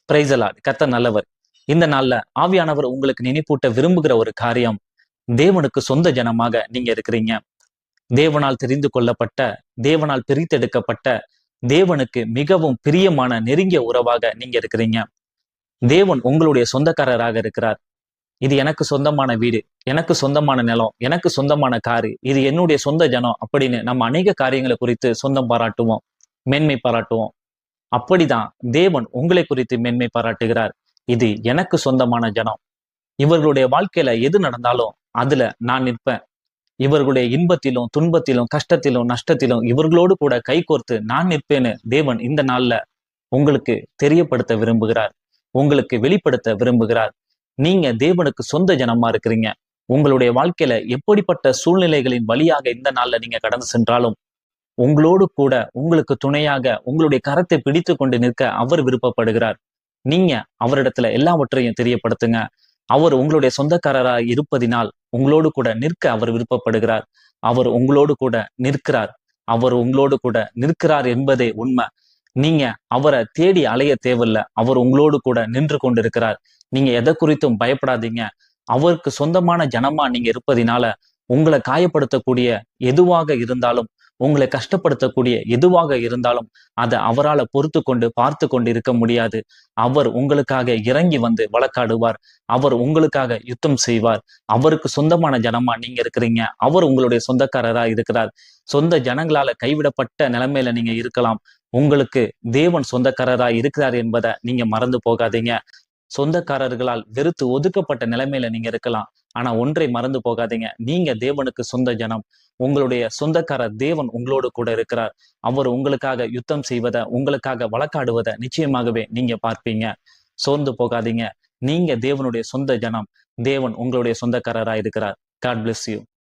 Praise the Lord. கர்த்தர் நல்லவர். இந்த நாள்ல ஆவியானவர் உங்களுக்கு நினைப்பூட்ட விரும்புகிற ஒரு காரியம், தேவனுக்கு சொந்த ஜனமாக நீங்க இருக்கிறீங்க. தேவனால் தெரிந்து கொள்ளப்பட்ட, தேவனால் பிரித்தெடுக்கப்பட்ட, தேவனுக்கு மிகவும் பிரியமான நெருங்கிய உறவாக நீங்க இருக்கிறீங்க. தேவன் உங்களுடைய சொந்தக்காரராக இருக்கிறார். இது எனக்கு சொந்தமான வீடு, எனக்கு சொந்தமான நிலம், எனக்கு சொந்தமான காரு, இது என்னுடைய சொந்த ஜனம் அப்படின்னு நம்ம அநேக காரியங்களை குறித்து சொந்தம் பாராட்டுவோம், மேன்மை பாராட்டுவோம். அப்படிதான் தேவன் உங்களை குறித்து மேன்மை பாராட்டுகிறார். இது எனக்கு சொந்தமான ஜனம். இவர்களுடைய வாழ்க்கையில எது நடந்தாலும் அதுல நான் நிற்பேன். இவர்களுடைய இன்பத்திலும் துன்பத்திலும் கஷ்டத்திலும் நஷ்டத்திலும் இவர்களோடு கூட கைகோர்த்து நான் நிற்பேன்னு தேவன் இந்த நாள்ல உங்களுக்கு தெரியப்படுத்த விரும்புகிறார், உங்களுக்கு வெளிப்படுத்த விரும்புகிறார். நீங்க தேவனுக்கு சொந்த ஜனமா இருக்கிறீங்க. உங்களுடைய வாழ்க்கையில எப்படிப்பட்ட சூழ்நிலைகளின் வழியாக இந்த நாள்ல நீங்க கடந்து சென்றாலும் உங்களோடு கூட உங்களுக்கு துணையாக உங்களுடைய கரத்தை பிடித்து கொண்டு நிற்க அவர் விருப்பப்படுகிறார். நீங்க அவரிடத்துல எல்லாவற்றையும் தெரியப்படுத்துங்க. அவர் உங்களுடைய சொந்தக்காரராய் இருப்பதினால் உங்களோடு கூட நிற்க அவர் விருப்பப்படுகிறார். அவர் உங்களோடு கூட நிற்கிறார். அவர் உங்களோடு கூட நிற்கிறார் என்பதே உண்மை. நீங்க அவரை தேடி அலைய தேவையில்ல. அவர் உங்களோடு கூட நின்று கொண்டிருக்கிறார். நீங்க எதை குறித்தும் பயப்படாதீங்க. அவருக்கு சொந்தமான ஜனமா நீங்க இருப்பதினால உங்களை காயப்படுத்தக்கூடிய எதுவாக இருந்தாலும், உங்களை கஷ்டப்படுத்தக்கூடிய எதுவாக இருந்தாலும் அதை அவரால் பொறுத்து கொண்டு பார்த்து கொண்டு இருக்க முடியாது. அவர் உங்களுக்காக இறங்கி வந்து வழக்காடுவார். அவர் உங்களுக்காக யுத்தம் செய்வார். அவருக்கு சொந்தமான ஜனமா நீங்க இருக்கிறீங்க. அவர் உங்களுடைய சொந்தக்காரரா இருக்கிறார். சொந்த ஜனங்களால கைவிடப்பட்ட நிலைமையில நீங்க இருக்கலாம். உங்களுக்கு தேவன் சொந்தக்காரரா இருக்கிறார் என்பதை நீங்க மறந்து போகாதீங்க. சொந்தக்காரர்களால் வெறுத்து ஒதுக்கப்பட்ட நிலைமையில நீங்க இருக்கலாம். ஆனா ஒன்றை மறந்து போகாதீங்க, நீங்க தேவனுக்கு சொந்த ஜனம். உங்களுடைய சொந்தக்காரர் தேவன் உங்களோடு கூட இருக்கிறார். அவர் உங்களுக்காக யுத்தம் செய்வதை, உங்களுக்காக வழக்காடுவதை நிச்சயமாகவே நீங்க பார்ப்பீங்க. சோர்ந்து போகாதீங்க. நீங்க தேவனுடைய சொந்த ஜனம். தேவன் உங்களுடைய சொந்தக்காரராய் இருக்கிறார். God bless you.